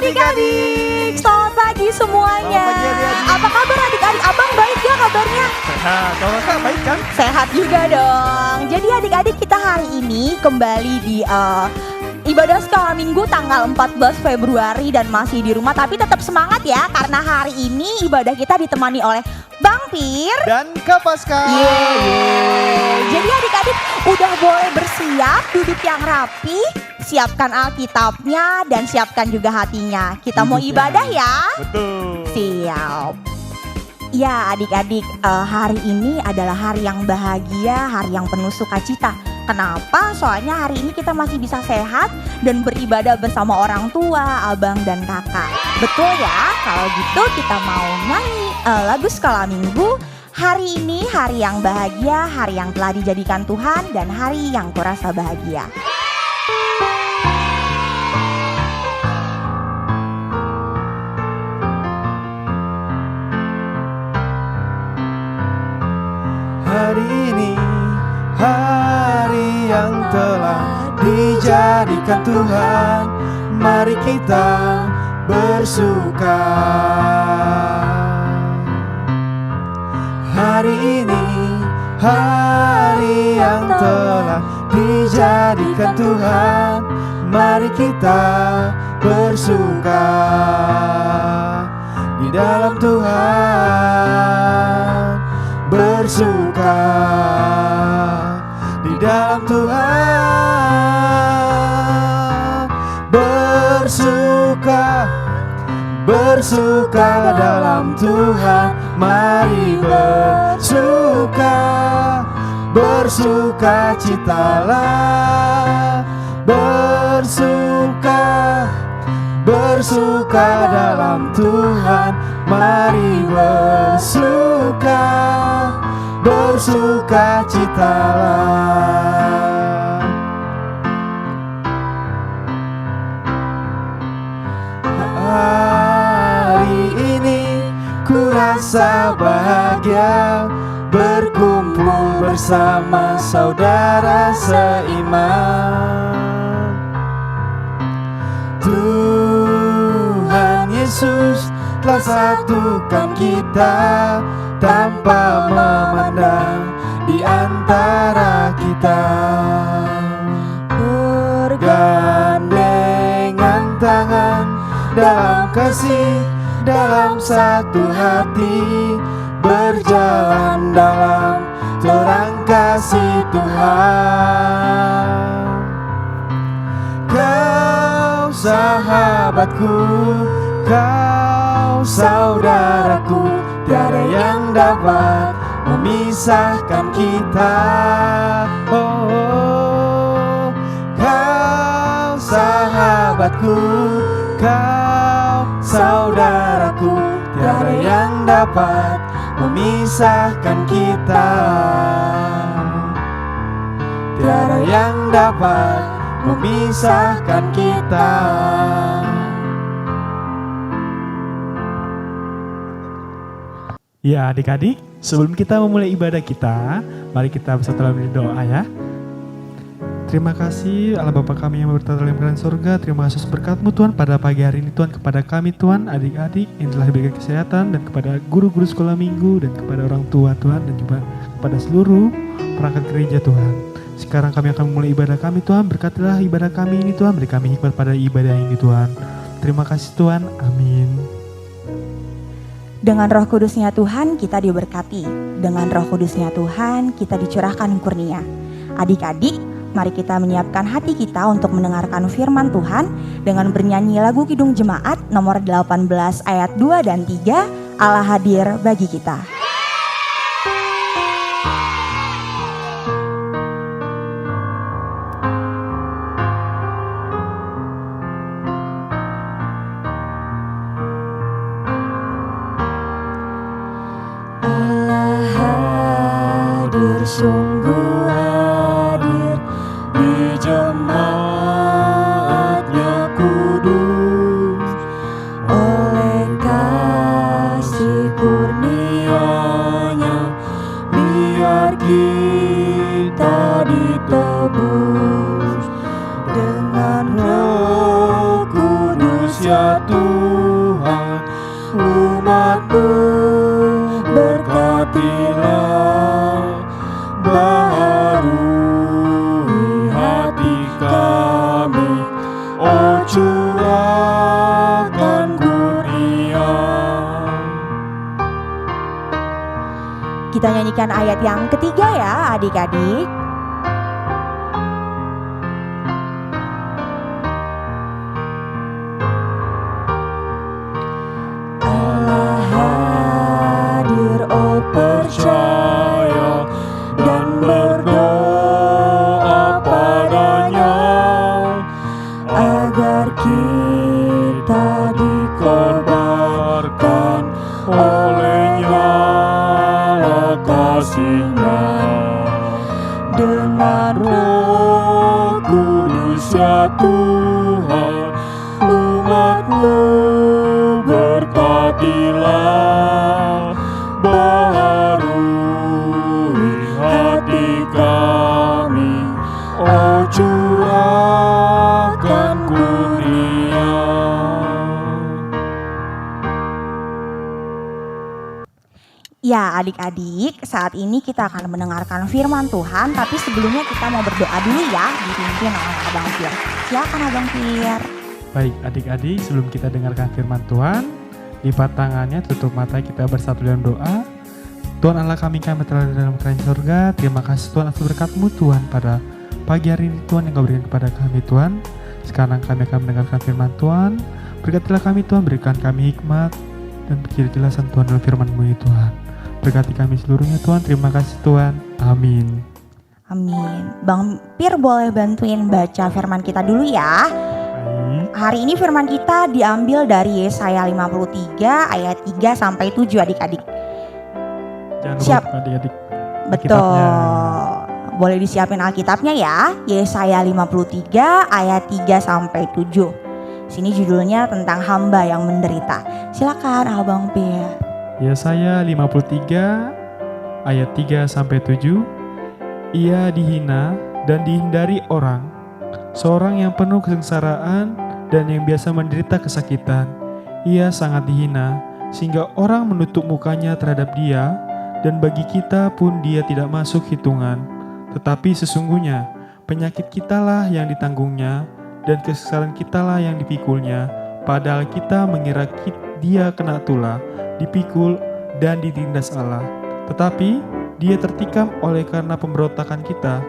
adik-adik, selamat pagi semuanya. Selamat pagi, adik-adik. Apa kabar adik-adik? Abang baik ya kabarnya? Sehat, kalau kakak baik kan? Sehat juga dong. Jadi adik-adik kita hari ini kembali di ibadah skala minggu tanggal 14 Februari dan masih di rumah. Tapi tetap semangat ya karena hari ini ibadah kita ditemani oleh Bang Pir Dan Kak Paskal. Jadi adik-adik udah boleh bersiap, duduk yang rapi, siapkan Alkitabnya dan siapkan juga hatinya. Kita mau ibadah ya? Betul. Siap. Ya adik-adik, hari ini adalah hari yang bahagia, hari yang penuh sukacita. Kenapa? Soalnya hari ini kita masih bisa sehat dan beribadah bersama orang tua, abang dan kakak. Betul ya? Kalau gitu kita mau nyanyi lagu skala minggu. Hari ini hari yang bahagia, hari yang telah dijadikan Tuhan dan hari yang kurasa bahagia. Hari ini hari yang telah dijadikan Tuhan, mari kita bersuka. Hari ini hari yang telah dijadikan Tuhan, mari kita bersuka di dalam Tuhan. Bersuka di dalam Tuhan, bersuka, bersuka dalam Tuhan, mari bersuka, bersuka citalah, bersuka, bersuka dalam Tuhan, mari bersuka, bersuka citalah. Hari ini ku rasa bahagia, berkumpul bersama saudara seiman. Tuhan Yesus telah satukan kita tanpa memandang di antara kita. Bergandengan tangan dalam kasih, dalam satu hati, berjalan dalam terang kasih Tuhan. Kau sahabatku, kau saudaraku, tiada yang dapat memisahkan kita. Oh, kau sahabatku, kau saudaraku, tiada yang dapat memisahkan kita. Tiada yang dapat memisahkan kita. Ya adik-adik, sebelum kita memulai ibadah kita, mari kita bersatu dalam doa ya. Terima kasih Allah Bapa kami yang bertata dalam kerajaan surga. Terima kasih berkat-Mu Tuhan pada pagi hari ini Tuhan, kepada kami Tuhan, adik-adik yang telah diberikan kesehatan, dan kepada guru-guru sekolah minggu, dan kepada orang tua Tuhan, dan juga kepada seluruh perangkat gereja Tuhan. Sekarang kami akan memulai ibadah kami Tuhan, berkatilah ibadah kami ini Tuhan, beri kami hikmat pada ibadah ini Tuhan. Terima kasih Tuhan, amin. Dengan Roh Kudusnya Tuhan kita diberkati. Dengan Roh Kudusnya Tuhan kita dicurahkan kurnia. Adik-adik, mari kita menyiapkan hati kita untuk mendengarkan firman Tuhan dengan bernyanyi lagu Kidung Jemaat nomor 18 ayat 2 dan 3, Allah hadir bagi kita. Sungguh hadir di jemaatnya kudus, oleh kasih kurnia-Nya biar kita ditebus dengan Roh Kudus ya Tuhan. berkatilah, baharui hati kami, oh curahkan kurnia. Kita nyanyikan ayat yang ketiga ya adik-adik. Allah hadir, oh percaya dan berdoa padanya, agar kita dikobarkan olehnya kasih-Nya. Dengan Roh Kudus ya Tuhan, umat-Mu berkatilah, baharui hati kami, oh curahkan kurnia. Ya adik-adik, saat ini kita akan mendengarkan firman Tuhan, tapi sebelumnya kita mau berdoa dulu ya, dipimpin oleh Abang Fir. Silakan Abang Fir. Baik adik-adik, sebelum kita dengarkan firman Tuhan, lipat tangannya, tutup mata, kita bersatu dalam doa. Tuhan Allah kami telah di dalam kerajaan surga, terima kasih Tuhan atas berkat-Mu Tuhan pada pagi hari ini Tuhan yang Kau berikan kepada kami Tuhan. Sekarang kami akan mendengarkan firman Tuhan, berkatilah kami Tuhan, berikan kami hikmat dan penjelasan Tuhan dalam firman-Mu ini Tuhan. Berkati kami seluruhnya Tuhan, terima kasih Tuhan, amin. Amin. Bang Fir boleh bantuin baca firman kita dulu ya. Baik, Hari ini firman kita diambil dari Yesaya 53 ayat 3 sampai 7 adik-adik. jangan Siap. lupa adik-adik. Betul. Alkitabnya. Boleh disiapin Alkitabnya ya. Yesaya 53 ayat 3 sampai 7. Sini judulnya tentang hamba yang menderita. Silakan Abang Fir. Yesaya 53 ayat 3 sampai 7. Ia dihina dan dihindari orang, seorang yang penuh kesengsaraan dan yang biasa menderita kesakitan. Ia sangat dihina sehingga orang menutup mukanya terhadap dia, dan bagi kita pun dia tidak masuk hitungan. Tetapi sesungguhnya penyakit kitalah yang ditanggungnya dan kesengsaraan kitalah yang dipikulnya, padahal kita mengira dia kena tulah, dipikul dan ditindas Allah. Tetapi dia tertikam oleh karena pemberontakan kita,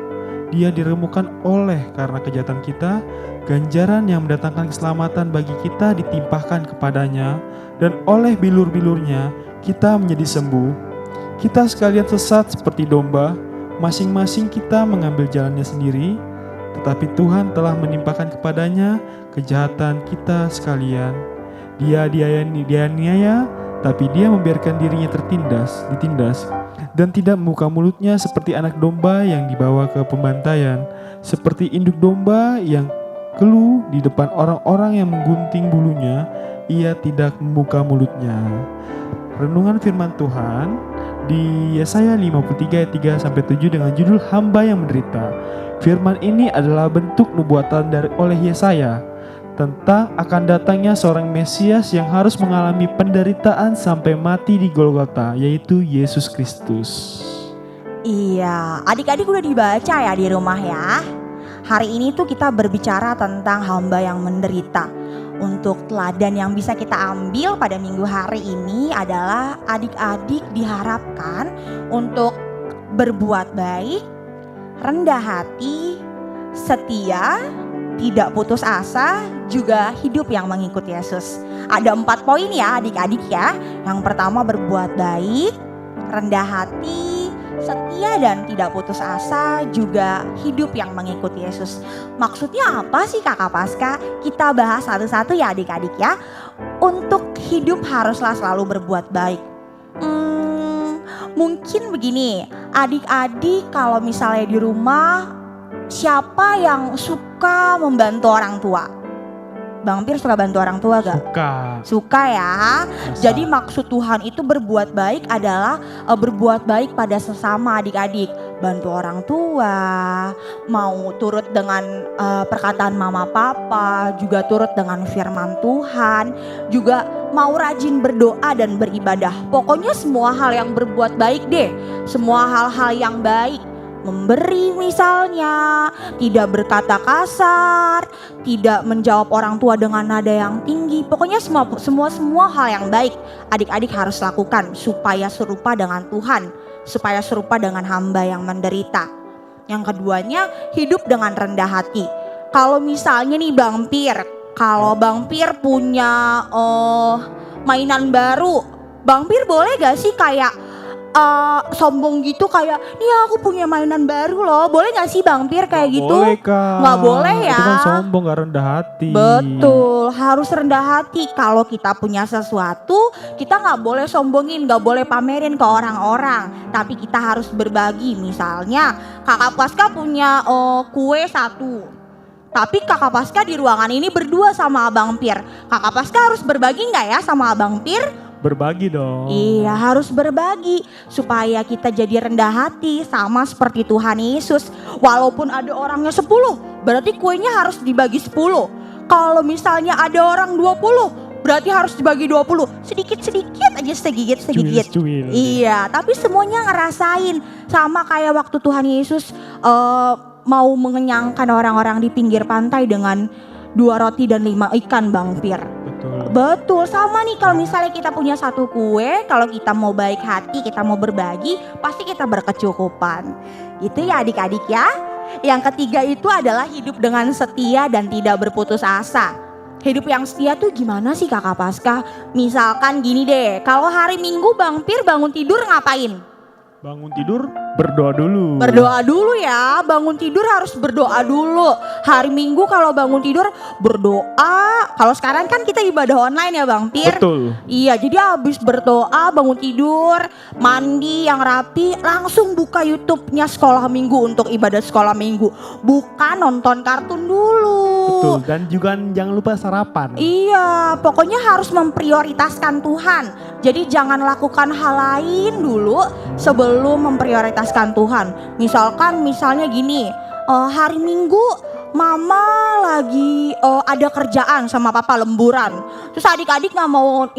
dia diremukkan oleh karena kejahatan kita, ganjaran yang mendatangkan keselamatan bagi kita ditimpahkan kepadanya, dan oleh bilur-bilurnya kita menjadi sembuh. Kita sekalian sesat seperti domba, masing-masing kita mengambil jalannya sendiri, tetapi Tuhan telah menimpakan kepadanya kejahatan kita sekalian. Dia dianiaya, tapi dia membiarkan dirinya ditindas, dan tidak membuka mulutnya seperti anak domba yang dibawa ke pembantaian, seperti induk domba yang keluh di depan orang-orang yang menggunting bulunya, ia tidak membuka mulutnya. Renungan firman Tuhan di Yesaya 53 ayat 3 sampai 7 dengan judul Hamba yang Menderita. Firman ini adalah bentuk nubuatan oleh Yesaya tentang akan datangnya seorang Mesias yang harus mengalami penderitaan sampai mati di Golgota, yaitu Yesus Kristus. Iya, adik-adik udah dibaca ya di rumah ya. Hari ini tuh kita berbicara tentang hamba yang menderita. Untuk teladan yang bisa kita ambil pada minggu hari ini adalah adik-adik diharapkan untuk berbuat baik, rendah hati, setia, tidak putus asa, juga hidup yang mengikut Yesus. Ada 4 poin ya adik-adik ya. Yang pertama berbuat baik, rendah hati, setia dan tidak putus asa, juga hidup yang mengikut Yesus. Maksudnya apa sih Kakak Paskah? Kita bahas satu-satu ya adik-adik ya. Untuk hidup haruslah selalu berbuat baik. Mungkin begini, adik-adik kalau misalnya di rumah, siapa yang suka membantu orang tua? Bang Pir suka bantu orang tua gak? Suka ya. Jadi maksud Tuhan itu berbuat baik adalah berbuat baik pada sesama adik-adik. bantu orang tua, mau turut dengan perkataan mama papa, juga turut dengan firman Tuhan, juga mau rajin berdoa dan beribadah. Pokoknya semua hal yang berbuat baik deh, semua hal-hal yang baik. Memberi misalnya, tidak berkata kasar, tidak menjawab orang tua dengan nada yang tinggi. Pokoknya semua hal yang baik adik-adik harus lakukan supaya serupa dengan Tuhan, supaya serupa dengan hamba yang menderita. Yang keduanya, hidup dengan rendah hati. Kalau misalnya nih Bang Pir, kalau Bang Pir punya mainan baru, Bang Pir boleh gak sih kayak sombong gitu kayak, nih aku punya mainan baru loh. Boleh gak sih Bang Pir kayak gitu? Boleh Kak. Nggak boleh ya. Itu kan sombong, gak rendah hati. Betul, harus rendah hati. Kalau kita punya sesuatu, kita gak boleh sombongin, gak boleh pamerin ke orang-orang. Tapi kita harus berbagi. Misalnya Kakak Paska punya kue satu, tapi Kakak Paska di ruangan ini berdua sama Abang Pir. Kakak Paska harus berbagi gak ya sama Abang Pir? Berbagi dong. Iya, harus berbagi supaya kita jadi rendah hati sama seperti Tuhan Yesus. Walaupun ada orangnya 10, berarti kuenya harus dibagi 10. Kalau misalnya ada orang 20, berarti harus dibagi 20. Sedikit-sedikit aja, segigit-segigit. Cuil. Iya, tapi semuanya ngerasain. Sama kayak waktu Tuhan Yesus mau mengenyangkan orang-orang di pinggir pantai dengan 2 roti dan 5 ikan Bang Pir. Betul, sama nih kalau misalnya kita punya satu kue, kalau kita mau baik hati, kita mau berbagi, pasti kita berkecukupan. Itu ya adik-adik ya. Yang ketiga itu adalah hidup dengan setia dan tidak berputus asa. Hidup yang setia tuh gimana sih Kakak Paska? Misalkan gini deh, kalau hari Minggu Bang Pir bangun tidur ngapain? Bangun tidur, berdoa dulu. Berdoa dulu ya, bangun tidur harus berdoa dulu. Hari Minggu kalau bangun tidur berdoa. Kalau sekarang kan kita ibadah online ya Bang Pir. Betul. Iya, jadi habis berdoa, bangun tidur, mandi yang rapi, langsung buka YouTube-nya Sekolah Minggu untuk ibadah Sekolah Minggu. Bukan nonton kartun dulu. Betul, dan juga jangan lupa sarapan. Iya, pokoknya harus memprioritaskan Tuhan. Jadi jangan lakukan hal lain dulu sebelum memprioritaskan Tuhan. Misalnya gini, hari Minggu Mama lagi ada kerjaan sama Papa lemburan. Terus adik-adik nggak mau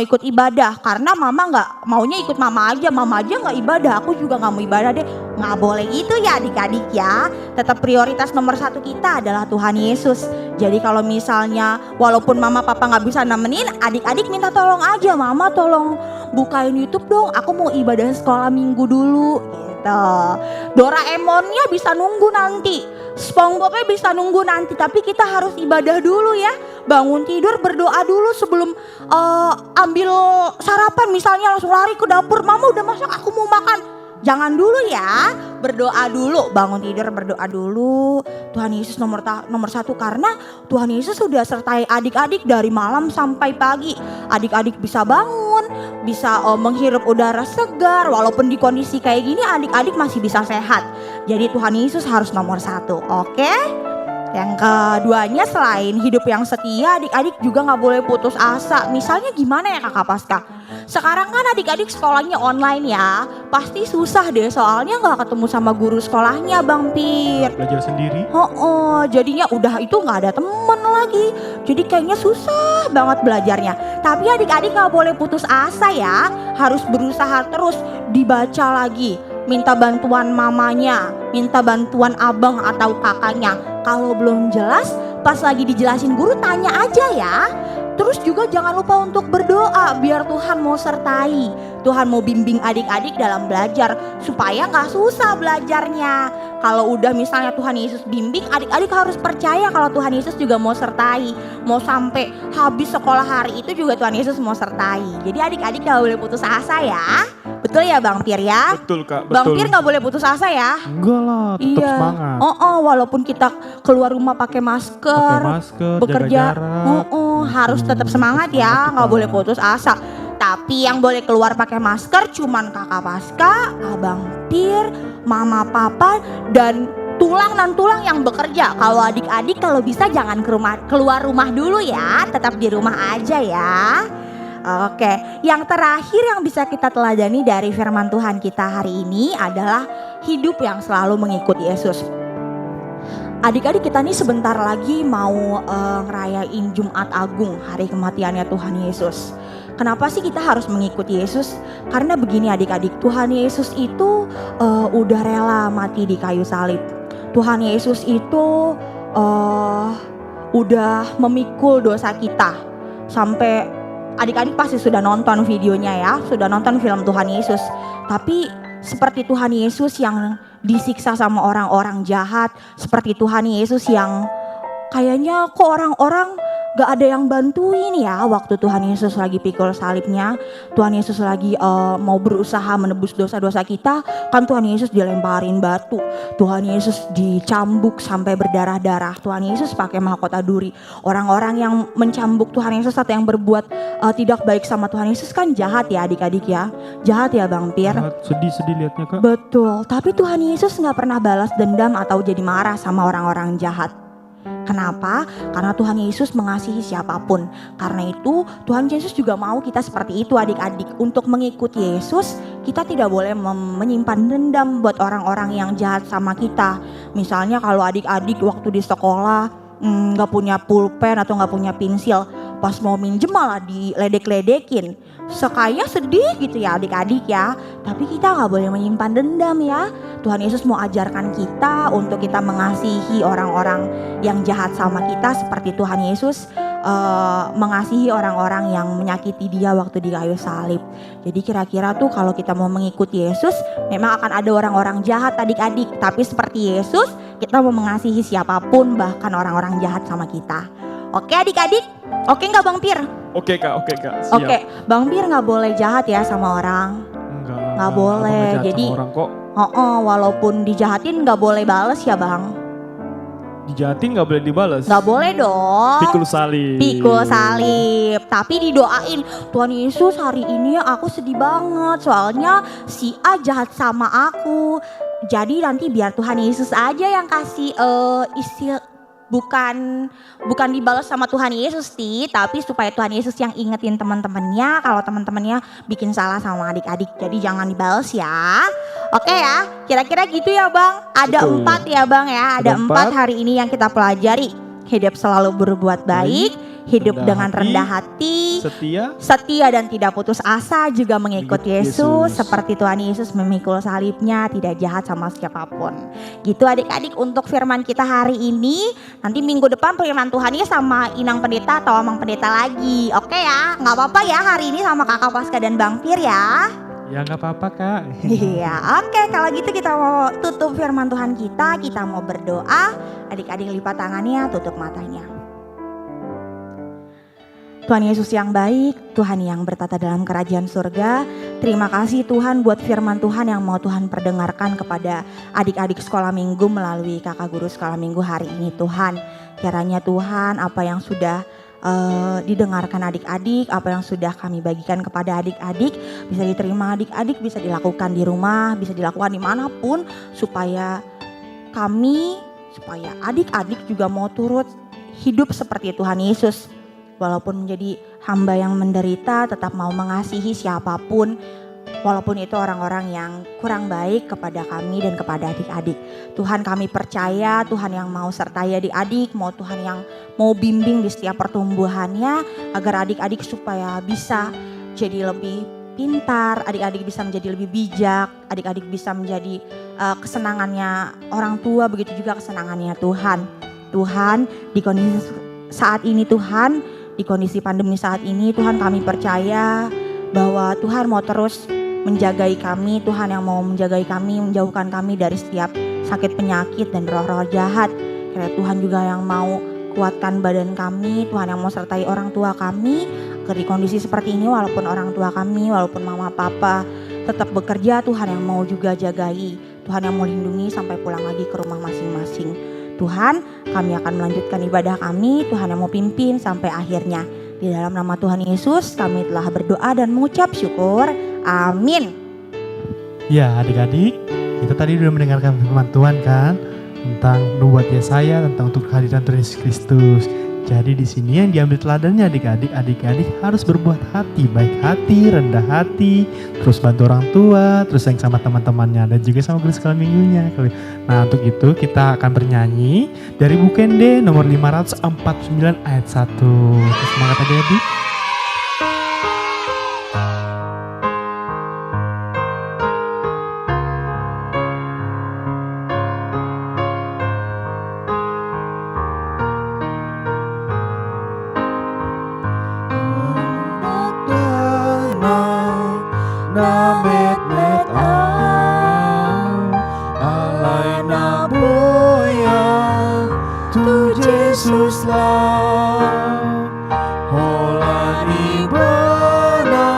ikut ibadah karena Mama nggak maunya ikut Mama aja nggak ibadah. Aku juga nggak mau ibadah deh. Nggak boleh gitu ya adik-adik ya. Tetap prioritas nomor 1 kita adalah Tuhan Yesus. Jadi kalau misalnya walaupun Mama Papa nggak bisa nemenin, adik-adik minta tolong aja, Mama tolong bukain YouTube dong. Aku mau ibadah Sekolah Minggu dulu. Gitu. Doraemonnya bisa nunggu nanti. SpongeBobnya bisa nunggu nanti, tapi kita harus ibadah dulu ya. Bangun tidur berdoa dulu sebelum ambil sarapan, misalnya langsung lari ke dapur, Mama udah masak aku mau makan. Jangan dulu ya, berdoa dulu, bangun tidur berdoa dulu. Tuhan Yesus nomor 1 karena Tuhan Yesus sudah sertai adik-adik dari malam sampai pagi. Adik-adik bisa bangun, bisa menghirup udara segar, walaupun di kondisi kayak gini adik-adik masih bisa sehat. Jadi Tuhan Yesus harus nomor 1, oke? Yang keduanya selain hidup yang setia, adik-adik juga gak boleh putus asa. Misalnya gimana ya Kakak Paska? Sekarang kan adik-adik sekolahnya online ya. Pasti susah deh soalnya gak ketemu sama guru sekolahnya Bang Pir. Belajar sendiri. Jadinya udah itu gak ada temen lagi. Jadi kayaknya susah banget belajarnya. Tapi adik-adik gak boleh putus asa ya. Harus berusaha terus, dibaca lagi. Minta bantuan mamanya, minta bantuan abang atau kakaknya. Kalau belum jelas, pas lagi dijelasin guru tanya aja ya. Terus juga jangan lupa untuk berdoa biar Tuhan mau sertai. Tuhan mau bimbing adik-adik dalam belajar supaya gak susah belajarnya. Kalau udah misalnya Tuhan Yesus bimbing, adik-adik harus percaya kalau Tuhan Yesus juga mau sertai. Mau sampai habis sekolah hari itu juga Tuhan Yesus mau sertai. Jadi adik-adik gak boleh putus asa ya. Betul ya Bang Pir ya? Betul Kak, betul. Bang Pir gak boleh putus asa ya? Enggak lah, tetap semangat. Walaupun kita keluar rumah pakai masker, bekerja, jaga jarak. Harus tetap semangat ya, nggak boleh putus asa. Tapi yang boleh keluar pakai masker cuman Kakak Paska, Abang Pir, Mama Papa, dan tulang yang bekerja. Kalau adik-adik kalau bisa jangan keluar rumah dulu ya, tetap di rumah aja ya. Oke, yang terakhir yang bisa kita teladani dari firman Tuhan kita hari ini adalah hidup yang selalu mengikuti Yesus. Adik-adik, kita nih sebentar lagi mau ngerayain Jumat Agung, hari kematiannya Tuhan Yesus. Kenapa sih kita harus mengikuti Yesus? Karena begini adik-adik, Tuhan Yesus itu udah rela mati di kayu salib. Tuhan Yesus itu udah memikul dosa kita. Sampai adik-adik pasti sudah nonton videonya ya, sudah nonton film Tuhan Yesus. Tapi seperti Tuhan Yesus yang disiksa sama orang-orang jahat, seperti Tuhan Yesus yang kayaknya kok orang-orang gak ada yang bantuin ya waktu Tuhan Yesus lagi pikul salibnya. Tuhan Yesus lagi mau berusaha menebus dosa-dosa kita, kan Tuhan Yesus dilemparin batu, Tuhan Yesus dicambuk sampai berdarah-darah, Tuhan Yesus pakai mahkota duri. Orang-orang yang mencambuk Tuhan Yesus atau yang berbuat tidak baik sama Tuhan Yesus kan jahat ya adik-adik ya, jahat ya Bang Pir. Sedih-sedih liatnya Kak. Betul, tapi Tuhan Yesus gak pernah balas dendam atau jadi marah sama orang-orang jahat. Kenapa? Karena Tuhan Yesus mengasihi siapapun. Karena itu Tuhan Yesus juga mau kita seperti itu adik-adik. Untuk mengikuti Yesus, kita tidak boleh menyimpan dendam buat orang-orang yang jahat sama kita. Misalnya kalau adik-adik waktu di sekolah gak punya pulpen atau gak punya pensil, pas mau minjem malah diledek-ledekin. Sekaya sedih gitu ya adik-adik ya. Tapi kita gak boleh menyimpan dendam ya. Tuhan Yesus mau ajarkan kita untuk kita mengasihi orang-orang yang jahat sama kita, seperti Tuhan Yesus mengasihi orang-orang yang menyakiti dia waktu di kayu salib. Jadi kira-kira tuh kalau kita mau mengikuti Yesus, memang akan ada orang-orang jahat adik-adik. Tapi seperti Yesus, kita mau mengasihi siapapun, bahkan orang-orang jahat sama kita. Oke adik-adik? Oke gak Bang Pir? Oke Kak, siap. Oke, Bang Pir gak boleh jahat ya sama orang. Nggak boleh. Jadi orang kok. Walaupun dijahatin gak boleh bales ya Bang. Dijahatin gak boleh dibales. Gak boleh dong. Pikul salib. Pikul salib. Tapi didoain, Tuhan Yesus hari ini aku sedih banget soalnya si A jahat sama aku. Jadi nanti biar Tuhan Yesus aja yang kasih bukan dibalas sama Tuhan Yesus sih, tapi supaya Tuhan Yesus yang ingetin teman-temannya kalau teman-temannya bikin salah sama adik-adik. Jadi jangan dibalas ya. Oke ya, kira-kira gitu ya Bang. Ada Betul. 4 ya Bang ya. Ada 4 hari ini yang kita pelajari. Hidup selalu berbuat baik, hidup dengan rendah hati, setia dan tidak putus asa, juga mengikuti Yesus seperti Tuhan Yesus memikul salibnya, tidak jahat sama siapapun. Gitu adik-adik untuk firman kita hari ini. Nanti minggu depan firman Tuhannya sama Inang Pendeta atau Amang Pendeta lagi. Oke ya, gak apa-apa ya hari ini sama Kakak Paska dan Bang Pir ya. Ya gak apa-apa Kak. Iya, oke, kalau gitu kita mau tutup firman Tuhan kita mau berdoa. Adik-adik lipat tangannya, tutup matanya. Tuhan Yesus yang baik, Tuhan yang bertata dalam kerajaan surga, terima kasih Tuhan buat firman Tuhan yang mau Tuhan perdengarkan kepada adik-adik sekolah minggu melalui kakak guru sekolah minggu hari ini Tuhan. Kiranya Tuhan apa yang sudah didengarkan adik-adik, apa yang sudah kami bagikan kepada adik-adik bisa diterima adik-adik, bisa dilakukan di rumah, bisa dilakukan dimanapun, supaya adik-adik juga mau turut hidup seperti Tuhan Yesus. Walaupun menjadi hamba yang menderita, tetap mau mengasihi siapapun, walaupun itu orang-orang yang kurang baik kepada kami dan kepada adik-adik. Tuhan, kami percaya Tuhan yang mau sertai adik-adik, mau Tuhan yang mau bimbing di setiap pertumbuhannya, agar adik-adik supaya bisa jadi lebih pintar, adik-adik bisa menjadi lebih bijak, adik-adik bisa menjadi kesenangannya orang tua, begitu juga kesenangannya Tuhan. Tuhan, di kondisi saat ini Tuhan, di kondisi pandemi saat ini Tuhan, kami percaya bahwa Tuhan mau terus menjagai kami, Tuhan yang mau menjagai kami, menjauhkan kami dari setiap sakit penyakit dan roh-roh jahat. Kiranya Tuhan juga yang mau kuatkan badan kami, Tuhan yang mau sertai orang tua kami di kondisi seperti ini, walaupun orang tua kami, walaupun mama papa tetap bekerja, Tuhan yang mau juga jagai, Tuhan yang mau lindungi sampai pulang lagi ke rumah masing-masing. Tuhan, kami akan melanjutkan ibadah kami, Tuhan yang mau pimpin sampai akhirnya. Di dalam nama Tuhan Yesus kami telah berdoa dan mengucap syukur. Amin. Ya adik-adik, kita tadi sudah mendengarkan firman Tuhan kan, tentang nubuat Yesaya, tentang untuk kehadiran Tuhan Yesus Kristus. Jadi di sini yang diambil teladannya adik-adik harus berbuat hati, baik hati, rendah hati, terus bantu orang tua, terus sayang sama teman-temannya dan juga sama guru sekolah minggunya. Nah untuk itu kita akan bernyanyi dari Bukende nomor 549 ayat 1. Terus semangat adik-adik. Jesus lah, holani bana,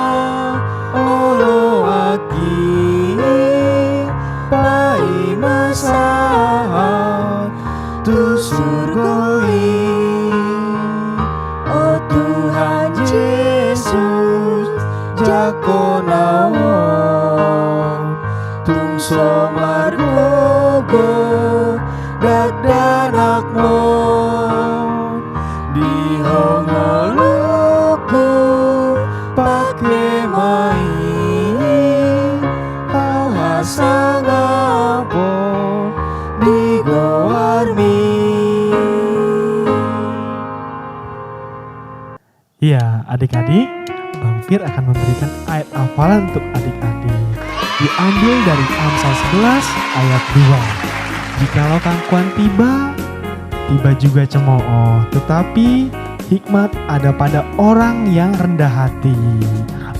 olo aki, pai masahat, tu surgoi, oh Tuhan Yesus, jakonawon, tung somar gogo, danak mon di hongoluku pake mai hawasa ngapon di goarmi. Iya adik-adik, Bang Fir akan memberikan ayat hafalan untuk adik-adik. Diambil dari Amsal 11 ayat 2. Jikalau kangkuan tiba juga cemooh, tetapi hikmat ada pada orang yang rendah hati.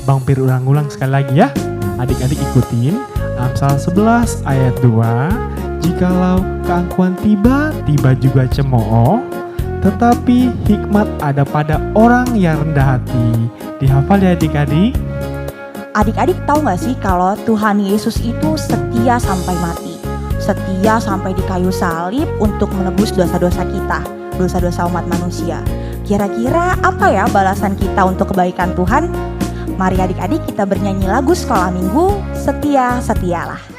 Bang Fir ulang-ulang sekali lagi ya. Adik-adik ikutin Amsal 11 ayat 2. Jikalau keangkuhan tiba juga cemooh, tetapi hikmat ada pada orang yang rendah hati. Dihafal ya adik-adik. Adik-adik tahu gak sih kalau Tuhan Yesus itu setia sampai mati? Setia sampai di kayu salib untuk menebus dosa-dosa kita, dosa-dosa umat manusia. Kira-kira apa ya balasan kita untuk kebaikan Tuhan? Mari adik-adik kita bernyanyi lagu sekolah minggu, Setia Setialah.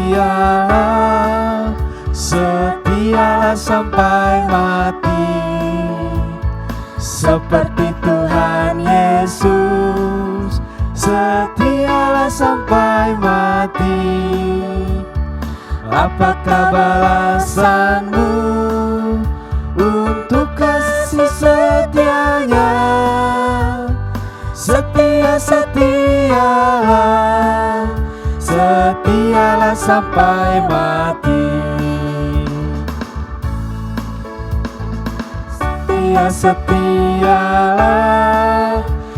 Setialah, setialah sampai mati, seperti Tuhan Yesus. Setialah sampai mati. Apakah balasanmu untuk kasih setianya? Setia, setialah, setialah sampai mati. Setia, setialah,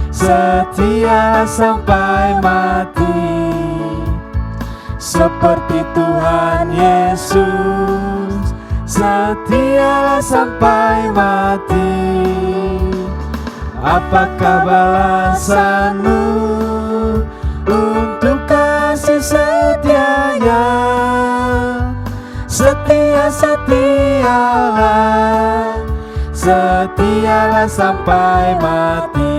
setialah sampai mati, seperti Tuhan Yesus. Setialah sampai mati. Apakah balasanmu untuk kasih setianya? Setia, setialah, setialah sampai mati.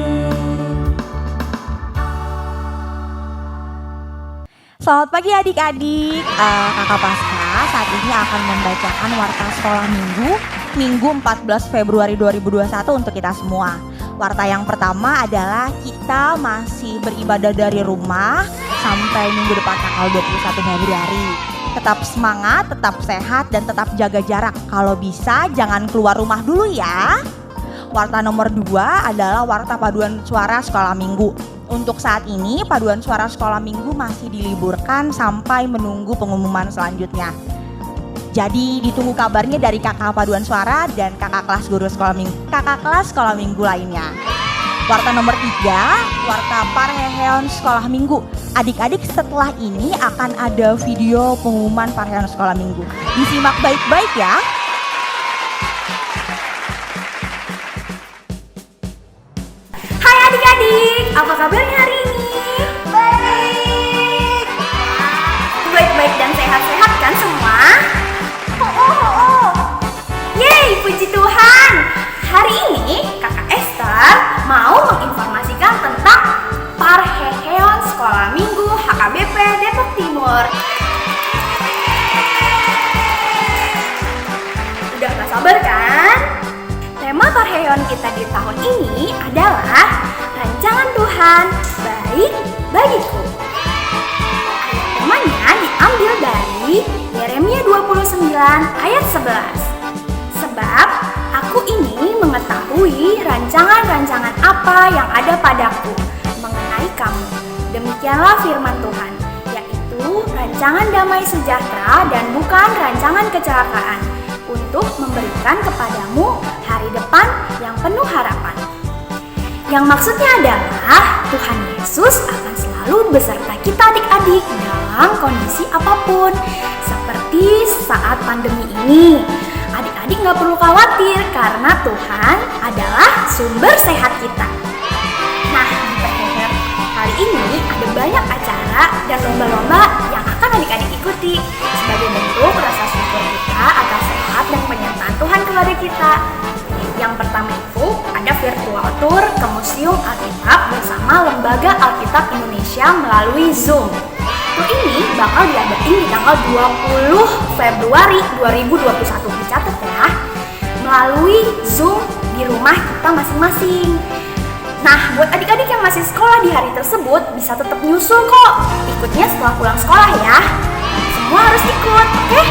Selamat pagi adik-adik, Kakak Pasca saat ini akan membacakan warta sekolah Minggu 14 Februari 2021 untuk kita semua. Warta yang pertama adalah kita masih beribadah dari rumah sampai minggu depan tanggal 21 Februari. Tetap semangat, tetap sehat, dan tetap jaga jarak. Kalau bisa jangan keluar rumah dulu ya. Warta nomor 2 adalah warta paduan suara sekolah minggu. Untuk saat ini paduan suara sekolah minggu masih diliburkan sampai menunggu pengumuman selanjutnya. Jadi ditunggu kabarnya dari kakak paduan suara dan kakak kelas sekolah minggu lainnya. Warta nomor 3, warta Parheheon sekolah minggu. Adik-adik setelah ini akan ada video pengumuman Parheheon sekolah minggu. Disimak baik-baik ya. Hai adik-adik, apa kabarnya hari ini? Baik. Puji Tuhan, hari ini Kakak Esther mau menginformasikan tentang Parheheon Sekolah Minggu HKBP Depok Timur. Udah gak sabar kan? Tema Parheheon kita di tahun ini adalah Rancangan Tuhan Baik Bagiku. Temanya diambil dari Yeremia 29 ayat 11. Sebab aku ini mengetahui rancangan-rancangan apa yang ada padaku mengenai kamu. Demikianlah firman Tuhan, yaitu rancangan damai sejahtera dan bukan rancangan kecelakaan, untuk memberikan kepadamu hari depan yang penuh harapan. Yang maksudnya adalah Tuhan Yesus akan selalu beserta kita adik-adik dalam kondisi apapun. Seperti saat pandemi ini, adik-adik gak perlu khawatir karena Tuhan adalah sumber sehat kita. Nah, di Parheheon kali ini ada banyak acara dan lomba-lomba yang akan adik-adik ikuti sebagai bentuk rasa syukur kita atas sehat dan penyertaan Tuhan kepada kita. Yang pertama itu ada virtual tour ke Museum Alkitab bersama Lembaga Alkitab Indonesia melalui Zoom. Tour ini bakal diadain di tanggal 20 Februari 2021, dicatat ya, melalui Zoom di rumah kita masing-masing. Nah, buat adik-adik yang masih sekolah di hari tersebut bisa tetap nyusul kok. Ikutnya setelah pulang sekolah ya. Semua harus ikut, oke?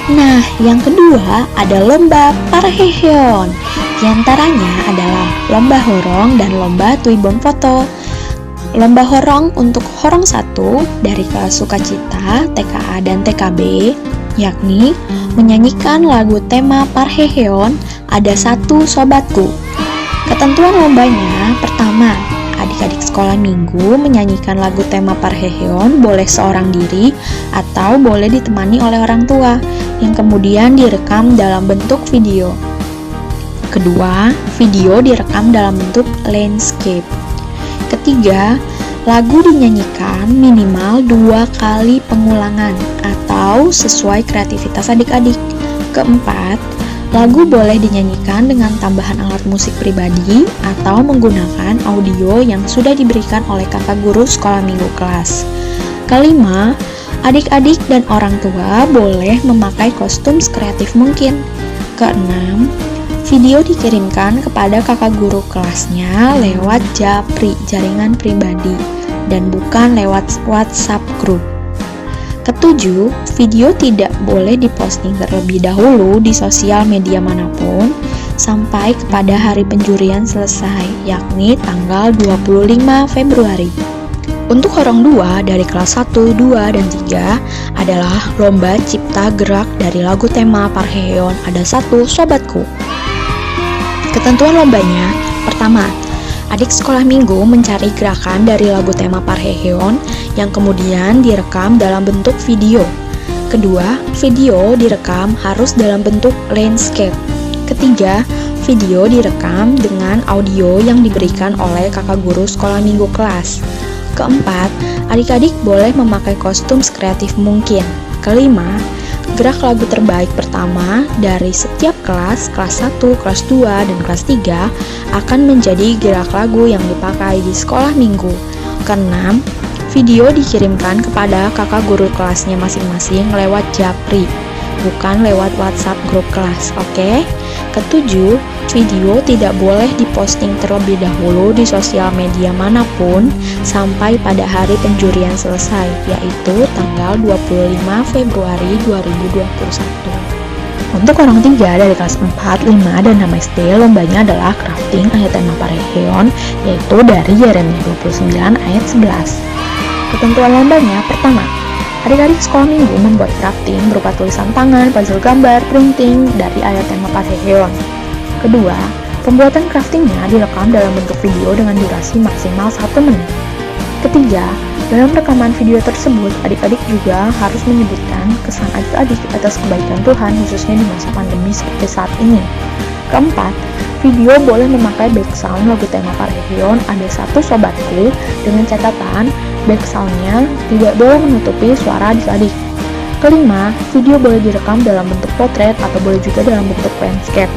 Nah, yang kedua ada lomba Parheheon. Di antaranya adalah lomba horong dan lomba tuibon foto. Lomba horong untuk horong 1 dari kelas Sukacita, TKA dan TKB, yakni menyanyikan lagu tema Parheheon Ada Satu Sobatku. Ketentuan lombanya, pertama, adik-adik sekolah minggu menyanyikan lagu tema Parheheon boleh seorang diri atau boleh ditemani oleh orang tua yang kemudian direkam dalam bentuk video. Kedua, video direkam dalam bentuk landscape. Ketiga, lagu dinyanyikan minimal 2 kali pengulangan atau sesuai kreativitas adik-adik. Keempat, lagu boleh dinyanyikan dengan tambahan alat musik pribadi atau menggunakan audio yang sudah diberikan oleh kakak guru sekolah minggu kelas. Kelima, adik-adik dan orang tua boleh memakai kostum sekreatif mungkin. Keenam, video dikirimkan kepada kakak guru kelasnya lewat Japri, jaringan pribadi, dan bukan lewat WhatsApp group. Ketujuh, video tidak boleh diposting terlebih dahulu di sosial media manapun sampai kepada hari penjurian selesai, yakni tanggal 25 Februari. Untuk horong 2 dari kelas 1, 2, dan 3 adalah lomba cipta gerak dari lagu tema Parheheon Ada Satu Sobatku. Ketentuan lombanya, pertama, adik sekolah minggu mencari gerakan dari lagu tema Parheheon yang kemudian direkam dalam bentuk video. Kedua, video direkam harus dalam bentuk landscape. Ketiga, video direkam dengan audio yang diberikan oleh kakak guru sekolah minggu kelas. Keempat, adik-adik boleh memakai kostum sekreatif mungkin. Kelima, gerak lagu terbaik pertama dari setiap kelas 1, kelas 2, dan kelas 3 akan menjadi gerak lagu yang dipakai di sekolah minggu. Keenam, video dikirimkan kepada kakak guru kelasnya masing-masing lewat Japri, bukan lewat WhatsApp grup kelas, oke? Ketujuh, video tidak boleh diposting terlebih dahulu di sosial media manapun sampai pada hari penjurian selesai, yaitu tanggal 25 Februari 2021. Untuk orang 3 dari kelas 4, 5, dan 6 SD, lombanya adalah crafting ayat tema Parheheon, yaitu dari Yeremia 29 ayat 11. Ketentuan lombanya, pertama, adik-adik sekolah minggu membuat crafting berupa tulisan tangan, puzzle gambar, printing dari ayat tema Parheheon. Kedua, pembuatan craftingnya direkam dalam bentuk video dengan durasi maksimal 1 menit. Ketiga, dalam rekaman video tersebut, adik-adik juga harus menyebutkan kesan adik-adik atas kebaikan Tuhan khususnya di masa pandemi seperti saat ini. Keempat, video boleh memakai background lagu tema Parheheon Ada Satu Sobatku dengan catatan backgroundnya tidak boleh menutupi suara adik-adik. Kelima, video boleh direkam dalam bentuk potret atau boleh juga dalam bentuk landscape.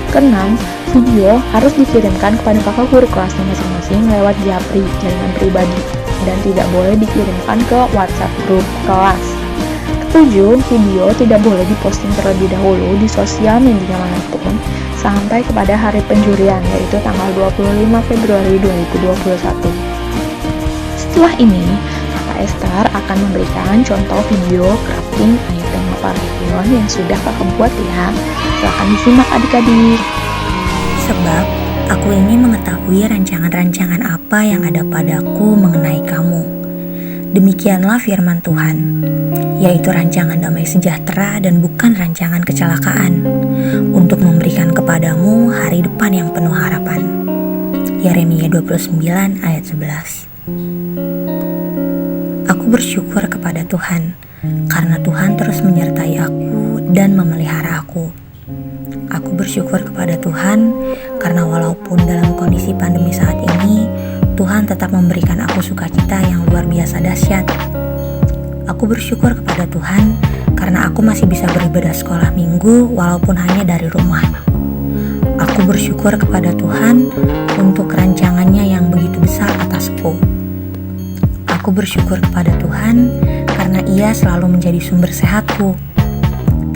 Keenam, video harus dikirimkan kepada kakak guru kelasnya masing-masing lewat Japri, jaringan pribadi, dan tidak boleh dikirimkan ke WhatsApp grup kelas. Ketujuh, video tidak boleh diposting terlebih dahulu di sosial media manapun sampai kepada hari penjurian, yaitu tanggal 25 Februari 2021. Setelah ini, Kakak Esther akan memberikan contoh video crafting ayat tema Parheon yang sudah kakak buat ya. Silahkan disimak adik-adik. Sebab aku ingin mengetahui rancangan-rancangan apa yang ada padaku mengenai kamu. Demikianlah firman Tuhan, yaitu rancangan damai sejahtera dan bukan rancangan kecelakaan, untuk memberikan kepadamu hari depan yang penuh harapan. Yeremia 29 ayat 11. Aku bersyukur kepada Tuhan, karena Tuhan terus menyertai aku dan memelihara aku. Aku bersyukur kepada Tuhan karena walaupun dalam kondisi pandemi saat ini, Tuhan tetap memberikan aku sukacita yang luar biasa dahsyat. Aku bersyukur kepada Tuhan karena aku masih bisa beribadah sekolah minggu walaupun hanya dari rumah. Aku bersyukur kepada Tuhan untuk rancangannya yang begitu besar atasku. Aku bersyukur kepada Tuhan karena Ia selalu menjadi sumber sehatku.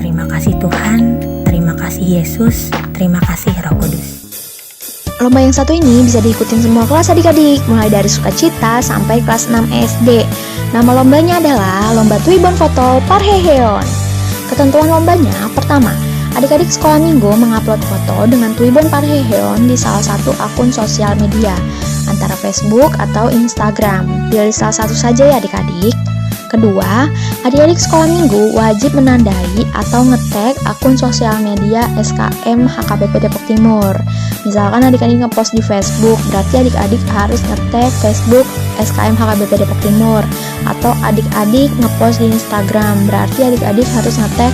Terima kasih Tuhan, terima kasih Yesus, terima kasih Roh Kudus. Lomba yang satu ini bisa diikutin semua kelas adik-adik, mulai dari sukacita sampai kelas 6 SD. Nama lombanya adalah Lomba Tuibon Foto Parheon. Ketentuan lombanya, pertama, adik-adik sekolah minggu mengupload foto dengan Tuibon Parheon di salah satu akun sosial media, antara Facebook atau Instagram. Pilih salah satu saja ya adik-adik. Kedua, adik-adik sekolah minggu wajib menandai atau nge-tag akun sosial media SKM HKBP Depok Timur. Misalkan adik-adik nge-post di Facebook, berarti adik-adik harus nge-tag Facebook SKM HKBP Depok Timur. Atau adik-adik nge-post di Instagram, berarti adik-adik harus nge-tag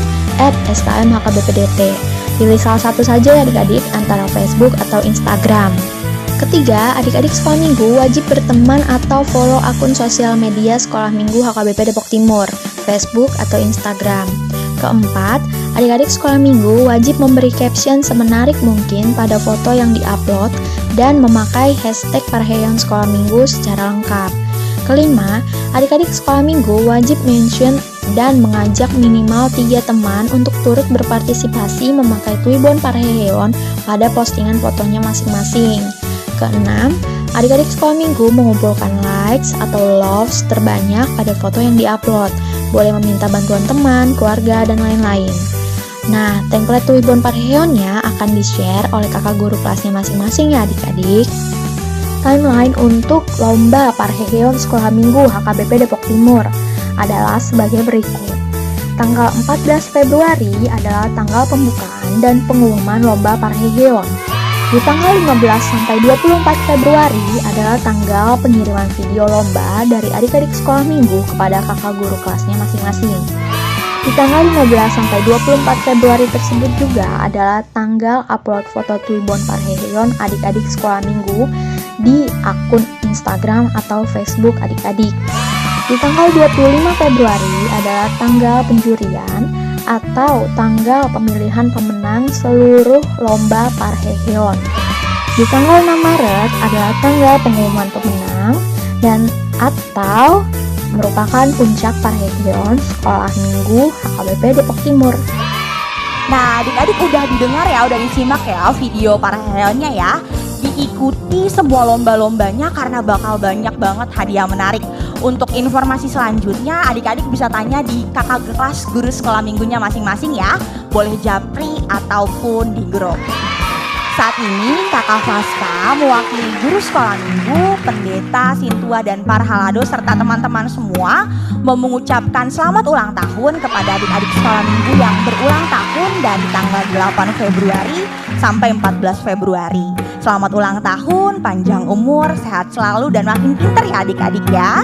@SKM HKBPDT. Pilih salah satu saja ya adik-adik, antara Facebook atau Instagram. Ketiga, adik-adik sekolah minggu wajib berteman atau follow akun sosial media sekolah minggu HKBP Depok Timur, Facebook atau Instagram. Keempat, adik-adik sekolah minggu wajib memberi caption semenarik mungkin pada foto yang diupload dan memakai hashtag Parheon Sekolah Minggu secara lengkap. Kelima, adik-adik sekolah minggu wajib mention dan mengajak minimal 3 teman untuk turut berpartisipasi memakai Tuibon Parheon pada postingan fotonya masing-masing. Keenam, adik-adik sekolah minggu mengumpulkan likes atau loves terbanyak pada foto yang diupload. Boleh meminta bantuan teman, keluarga, dan lain-lain. Nah, template Tuibon Parheonnya akan di-share oleh kakak guru kelasnya masing-masing ya adik-adik. Timeline untuk Lomba Parheon Sekolah Minggu HKBP Depok Timur adalah sebagai berikut. Tanggal 14 Februari adalah tanggal pembukaan dan pengumuman Lomba Parheon. Di tanggal 15 sampai 24 Februari adalah tanggal pengiriman video lomba dari adik-adik sekolah minggu kepada kakak guru kelasnya masing-masing. Di tanggal 15 sampai 24 Februari tersebut juga adalah tanggal upload foto Tuibon Parheon adik-adik sekolah minggu di akun Instagram atau Facebook adik-adik. Di tanggal 25 Februari adalah tanggal penjurian atau tanggal pemilihan pemenang seluruh lomba Parheon. Di tanggal 6 Maret adalah tanggal pengumuman pemenang dan atau merupakan puncak Parheon Sekolah Minggu HKBP Depok Timur. Nah, adik-adik udah didengar ya, udah disimak ya video Parheonnya ya. Diikuti semua lomba-lombanya karena bakal banyak banget hadiah menarik. Untuk informasi selanjutnya, adik-adik bisa tanya di kakak kelas guru sekolah minggunya masing-masing ya. Boleh japri ataupun di grup. Saat ini kakak Faska mewakili guru sekolah minggu, pendeta, sintua, dan parhalado serta teman-teman semua mau mengucapkan selamat ulang tahun kepada adik-adik sekolah minggu yang berulang tahun dari tanggal 8 Februari sampai 14 Februari. Selamat ulang tahun, panjang umur, sehat selalu, dan makin pintar ya adik-adik ya.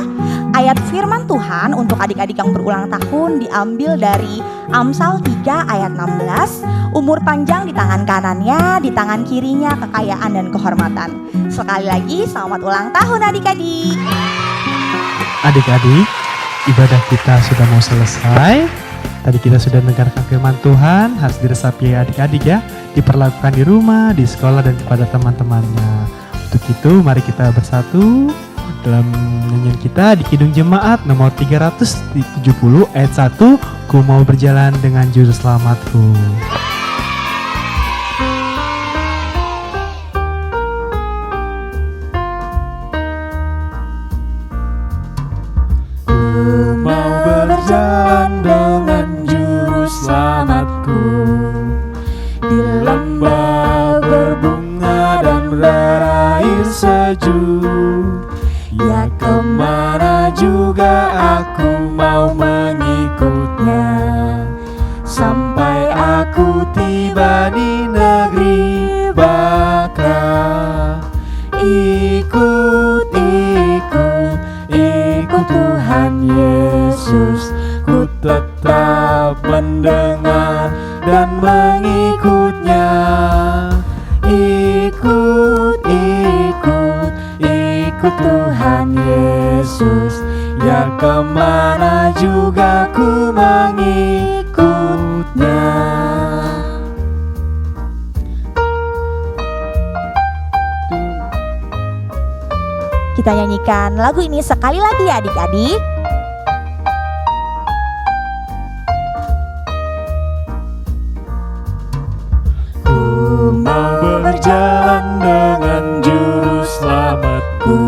Ayat firman Tuhan untuk adik-adik yang berulang tahun diambil dari Amsal 3 ayat 16. Umur panjang di tangan kanannya, di tangan kirinya kekayaan dan kehormatan. Sekali lagi selamat ulang tahun adik-adik. Adik-adik, ibadah kita sudah mau selesai. Tadi kita sudah mendengarkan firman Tuhan, harus diresapi adik-adik ya, diperlakukan di rumah, di sekolah, dan kepada teman-temannya. Untuk itu mari kita bersatu dalam nyanyian kita di Kidung Jemaat nomor 370 ayat 1, Ku mau berjalan dengan juru selamatku. Mau berjalan dengan juru selamatku di lembah berbunga dan berair sejuk. Ya kemana juga aku mau mengikutnya, sampai aku tiba di negeri baka. Ikut, ikut, ikut Tuhan Yesus, ku tetap mendengar dan mengikutnya. Ikut, ikut, ikut Tuhan Yesus, ya kemana juga ku mengikutnya. Kita nyanyikan lagu ini sekali lagi ya adik-adik. Ku mau berjalan dengan juru selamatku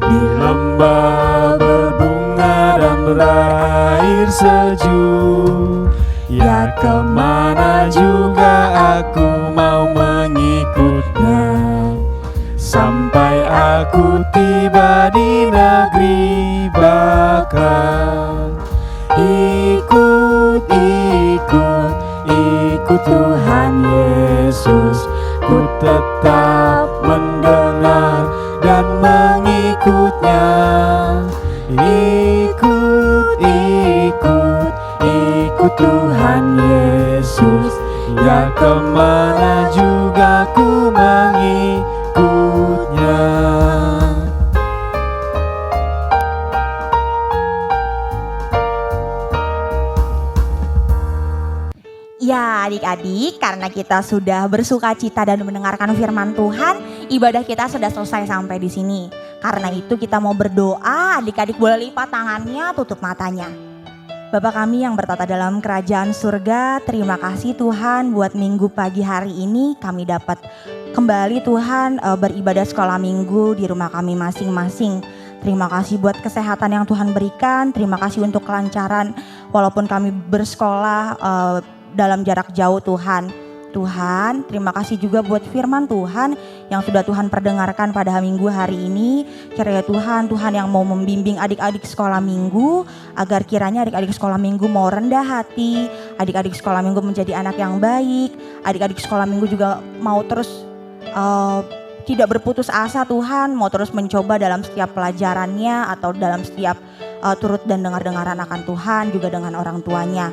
di lembah berbunga dan berair sejuk. Ya kemana juga aku mau mengikutnya, sampai aku tiba di negeri baka. Ikut, ikut, ikut Tuhan Yesus, ku tetap mendengar dan mengikutnya. Ikut, ikut, ikut Tuhan Yesus, ya kemana juga ku mengikutnya. Ya adik-adik, karena kita sudah bersuka cita dan mendengarkan firman Tuhan, ibadah kita sudah selesai sampai di sini. Karena itu kita mau berdoa, adik-adik boleh lipat tangannya, tutup matanya. Bapa kami yang bertata dalam kerajaan surga, terima kasih Tuhan buat minggu pagi hari ini kami dapat kembali Tuhan beribadah sekolah minggu di rumah kami masing-masing. Terima kasih buat kesehatan yang Tuhan berikan, terima kasih untuk kelancaran walaupun kami bersekolah dalam jarak jauh Tuhan. Tuhan, terima kasih juga buat firman Tuhan yang sudah Tuhan perdengarkan pada minggu hari ini. Kiranya Tuhan yang mau membimbing adik-adik sekolah minggu, agar kiranya adik-adik sekolah minggu mau rendah hati, adik-adik sekolah minggu menjadi anak yang baik, adik-adik sekolah minggu juga mau terus tidak berputus asa Tuhan, mau terus mencoba dalam setiap pelajarannya atau dalam setiap turut dan dengar-dengaran akan Tuhan juga dengan orang tuanya.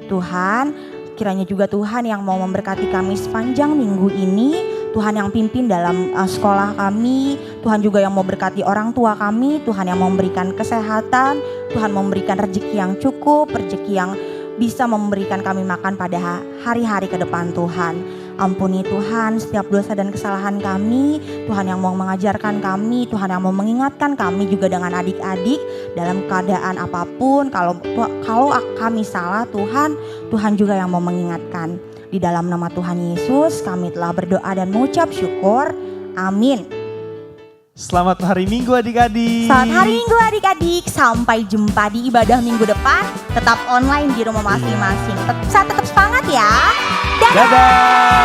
Tuhan, kiranya juga Tuhan yang mau memberkati kami sepanjang minggu ini, Tuhan yang pimpin dalam sekolah kami, Tuhan juga yang mau berkati orang tua kami, Tuhan yang mau memberikan kesehatan, Tuhan memberikan rezeki yang cukup, rezeki yang bisa memberikan kami makan pada hari-hari ke depan Tuhan. Ampuni Tuhan setiap dosa dan kesalahan kami, Tuhan yang mau mengajarkan kami, Tuhan yang mau mengingatkan kami juga dengan adik-adik dalam keadaan apapun. Kalau kami salah Tuhan juga yang mau mengingatkan. Di dalam nama Tuhan Yesus kami telah berdoa dan mengucap syukur. Amin. Selamat hari Minggu adik-adik. Selamat hari Minggu adik-adik. Sampai jumpa di ibadah minggu depan. Tetap online di rumah masing-masing. Tetap semangat ya. Dadah.